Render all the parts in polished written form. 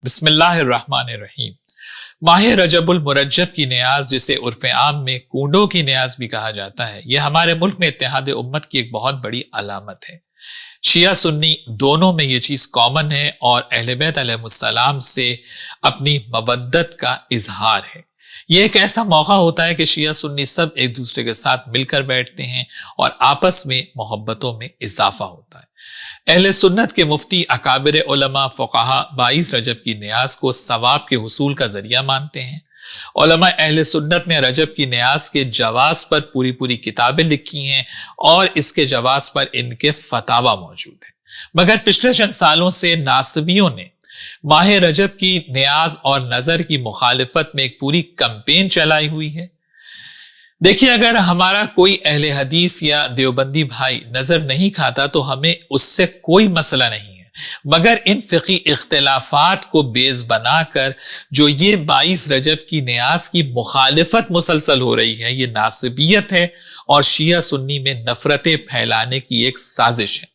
بسم اللہ الرحمن الرحیم۔ ماہ رجب المرجب کی نیاز، جسے عرف عام میں کونڈوں کی نیاز بھی کہا جاتا ہے، یہ ہمارے ملک میں اتحاد امت کی ایک بہت بڑی علامت ہے۔ شیعہ سنی دونوں میں یہ چیز کامن ہے اور اہل بیت علیہ السلام سے اپنی مودت کا اظہار ہے۔ یہ ایک ایسا موقع ہوتا ہے کہ شیعہ سنی سب ایک دوسرے کے ساتھ مل کر بیٹھتے ہیں اور آپس میں محبتوں میں اضافہ ہوتا ہے۔ اہل سنت کے مفتی، اکابر علماء، فقہا 22 رجب کی نیاز کو ثواب کے حصول کا ذریعہ مانتے ہیں۔ علماء اہل سنت نے رجب کی نیاز کے جواز پر پوری کتابیں لکھی ہیں اور اس کے جواز پر ان کے فتاوی موجود ہیں، مگر پچھلے چند سالوں سے ناصبیوں نے ماہ رجب کی نیاز اور نظر کی مخالفت میں ایک پوری کمپین چلائی ہوئی ہے۔ دیکھیے، اگر ہمارا کوئی اہل حدیث یا دیوبندی بھائی نظر نہیں کھاتا تو ہمیں اس سے کوئی مسئلہ نہیں ہے، مگر ان فقہی اختلافات کو بیس بنا کر جو یہ 22 رجب کی نیاز کی مخالفت مسلسل ہو رہی ہے، یہ ناصبیت ہے اور شیعہ سنی میں نفرتیں پھیلانے کی ایک سازش ہے۔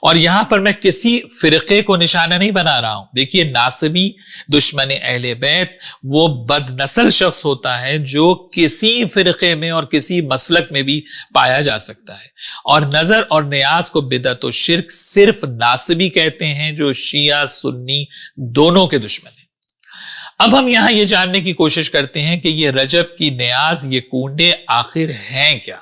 اور یہاں پر میں کسی فرقے کو نشانہ نہیں بنا رہا ہوں۔ دیکھیے، ناصبی، دشمن اہل بیت، وہ بد نسل شخص ہوتا ہے جو کسی فرقے میں اور کسی مسلک میں بھی پایا جا سکتا ہے، اور نظر اور نیاز کو بدعت و شرک صرف ناصبی کہتے ہیں جو شیعہ سنی دونوں کے دشمن ہیں۔ اب ہم یہاں یہ جاننے کی کوشش کرتے ہیں کہ یہ رجب کی نیاز، یہ کونڈے آخر ہیں کیا؟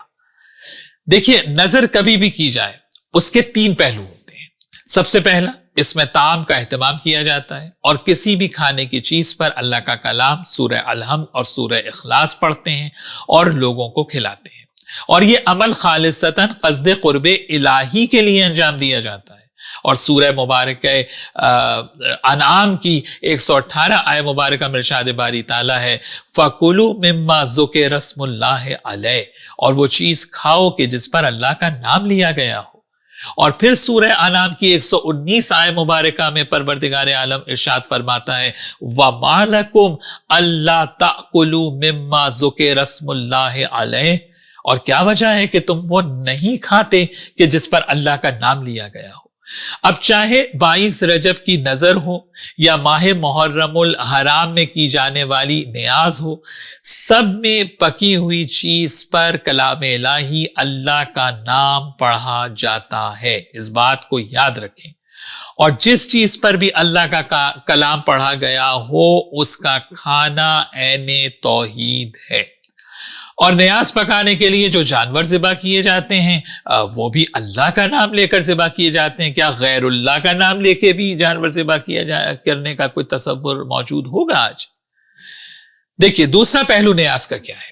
دیکھیے، نظر کبھی بھی کی جائے اس کے 3 پہلو ہوتے ہیں۔ سب سے پہلا، اس میں طعام کا اہتمام کیا جاتا ہے اور کسی بھی کھانے کی چیز پر اللہ کا کلام سورہ الحمد اور سورہ اخلاص پڑھتے ہیں اور لوگوں کو کھلاتے ہیں، اور یہ عمل خالصتاً قصد قرب الہی کے لیے انجام دیا جاتا ہے۔ اور سورہ مبارکہ انعام کی 118 آیہ مبارکہ میں ارشاد باری تعالیٰ ہے، فَكُلُوا مِمَّا ذُكِرَ اسْمُ اللَّهِ عَلَيْهِ، اور وہ چیز کھاؤ کہ جس پر اللہ کا نام لیا گیا ہو۔ اور پھر سورہ انعام کی 119 آیہ مبارکہ میں پروردگار عالم ارشاد فرماتا ہے، وَمَا لَكُمْ أَلَّا تَأْكُلُوا مِمَّا ذُكِرَ اسْمُ اللَّهِ عَلَيْهِ، اور کیا وجہ ہے کہ تم وہ نہیں کھاتے کہ جس پر اللہ کا نام لیا گیا ہو۔ اب چاہے 22 رجب کی نظر ہو یا ماہ محرم الحرام میں کی جانے والی نیاز ہو، سب میں پکی ہوئی چیز پر کلام الہی اللہ کا نام پڑھا جاتا ہے۔ اس بات کو یاد رکھیں، اور جس چیز پر بھی اللہ کا کلام پڑھا گیا ہو اس کا کھانا عین توحید ہے۔ اور نیاز پکانے کے لیے جو جانور ذبح کیے جاتے ہیں وہ بھی اللہ کا نام لے کر ذبح کیے جاتے ہیں۔ کیا غیر اللہ کا نام لے کے بھی جانور ذبح کرنے کا کوئی تصور موجود ہوگا آج؟ دیکھیے، دوسرا پہلو نیاز کا کیا ہے؟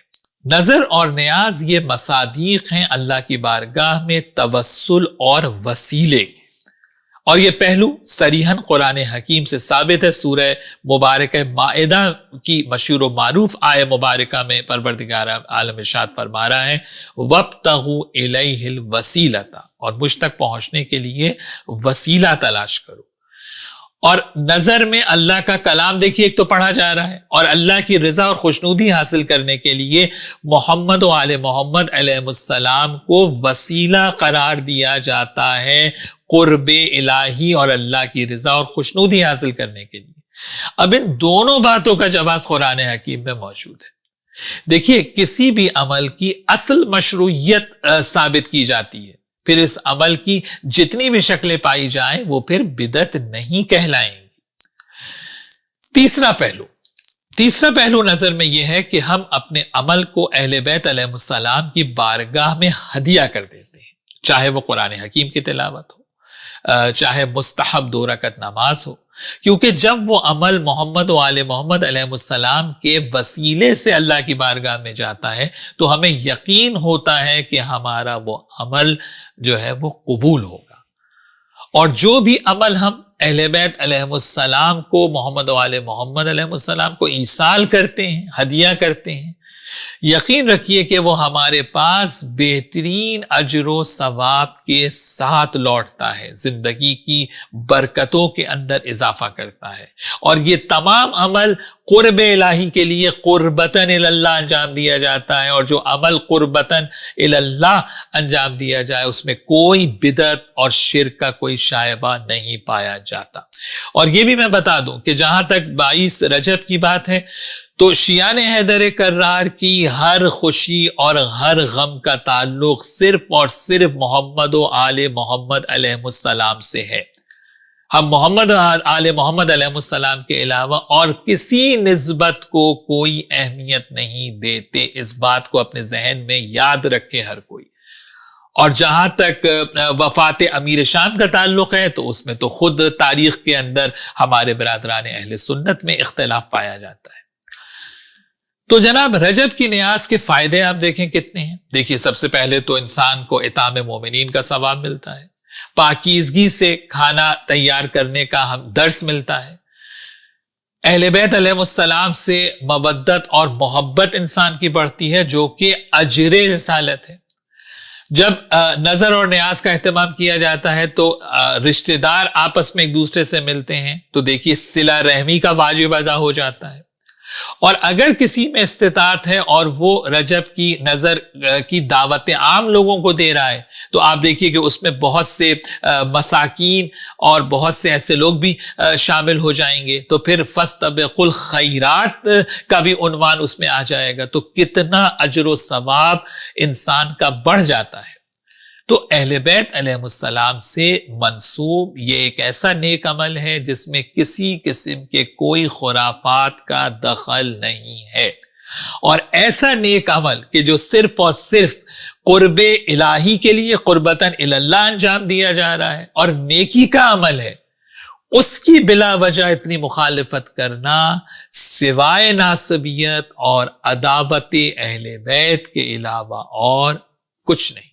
نظر اور نیاز یہ مصادیق ہیں اللہ کی بارگاہ میں توسل اور وسیلے، اور یہ پہلو صریحاً قرآن حکیم سے ثابت ہے۔ سورہ مبارکہ مائدہ کی مشہور و معروف آیہ مبارکہ میں پروردگار عالم ارشاد فرما رہا ہے، وَابْتَغُوا إِلَيْهِ الْوَسِيلَةَ، اور مجھ تک پہنچنے کے لیے وسیلہ تلاش کرو۔ اور نظر میں اللہ کا کلام دیکھیے ایک تو پڑھا جا رہا ہے، اور اللہ کی رضا اور خوشنودی حاصل کرنے کے لیے محمد و آل محمد علیہ السلام کو وسیلہ قرار دیا جاتا ہے قرب الہی اور اللہ کی رضا اور خوشنودی حاصل کرنے کے لیے۔ اب ان دونوں باتوں کا جواز قرآن حکیم میں موجود ہے۔ دیکھیے، کسی بھی عمل کی اصل مشروعیت ثابت کی جاتی ہے، پھر اس عمل کی جتنی بھی شکلیں پائی جائیں وہ پھر بدعت نہیں کہلائیں گی۔ تیسرا پہلو نظر میں یہ ہے کہ ہم اپنے عمل کو اہل بیت علیہ السلام کی بارگاہ میں ہدیہ کر دیتے ہیں، چاہے وہ قرآن حکیم کی تلاوت ہو، چاہے مستحب 2 رکعت نماز ہو، کیونکہ جب وہ عمل محمد و آل محمد علیہ السلام کے وسیلے سے اللہ کی بارگاہ میں جاتا ہے تو ہمیں یقین ہوتا ہے کہ ہمارا وہ عمل جو ہے وہ قبول ہوگا۔ اور جو بھی عمل ہم اہل بیت علیہ السلام کو، محمد و آل محمد علیہ السلام کو ایصال کرتے ہیں، ہدیہ کرتے ہیں، یقین رکھیے کہ وہ ہمارے پاس بہترین اجر و ثواب کے ساتھ لوٹتا ہے، زندگی کی برکتوں کے اندر اضافہ کرتا ہے، اور یہ تمام عمل قرب الہی کے لیے قربتاً اللہ انجام دیا جاتا ہے، اور جو عمل قربتاً اللہ انجام دیا جائے اس میں کوئی بدعت اور شرک کا کوئی شائبہ نہیں پایا جاتا۔ اور یہ بھی میں بتا دوں کہ جہاں تک 22 رجب کی بات ہے تو شیعان حیدر کرار کی ہر خوشی اور ہر غم کا تعلق صرف اور صرف محمد و آل محمد علیہ السلام سے ہے۔ ہم محمد و آل محمد علیہ السلام کے علاوہ اور کسی نسبت کو کوئی اہمیت نہیں دیتے، اس بات کو اپنے ذہن میں یاد رکھے ہر کوئی۔ اور جہاں تک وفات امیر شام کا تعلق ہے تو اس میں تو خود تاریخ کے اندر ہمارے برادران اہل سنت میں اختلاف پایا جاتا ہے۔ تو جناب رجب کی نیاز کے فائدے آپ دیکھیں کتنے ہیں۔ دیکھیے سب سے پہلے تو انسان کو اطعام مومنین کا ثواب ملتا ہے، پاکیزگی سے کھانا تیار کرنے کا ہم درس ملتا ہے، اہل بیت علیہ السلام سے مودت اور محبت انسان کی بڑھتی ہے جو کہ اجر رسالت ہے۔ جب نظر اور نیاز کا اہتمام کیا جاتا ہے تو رشتہ دار آپس میں ایک دوسرے سے ملتے ہیں تو دیکھیے صلہ رحمی کا واجب ادا ہو جاتا ہے، اور اگر کسی میں استطاعت ہے اور وہ رجب کی نظر کی دعوت عام لوگوں کو دے رہا ہے تو آپ دیکھیے کہ اس میں بہت سے مساکین اور بہت سے ایسے لوگ بھی شامل ہو جائیں گے، تو پھر فاستبقوا الخیرات کا بھی عنوان اس میں آ جائے گا، تو کتنا اجر و ثواب انسان کا بڑھ جاتا ہے۔ تو اہل بیت علیہ السلام سے منسوب یہ ایک ایسا نیک عمل ہے جس میں کسی قسم کے کوئی خرافات کا دخل نہیں ہے، اور ایسا نیک عمل کہ جو صرف اور صرف قرب الہی کے لیے قربتاً اللہ انجام دیا جا رہا ہے اور نیکی کا عمل ہے، اس کی بلا وجہ اتنی مخالفت کرنا سوائے ناسبیت اور عداوت اہل بیت کے علاوہ اور کچھ نہیں۔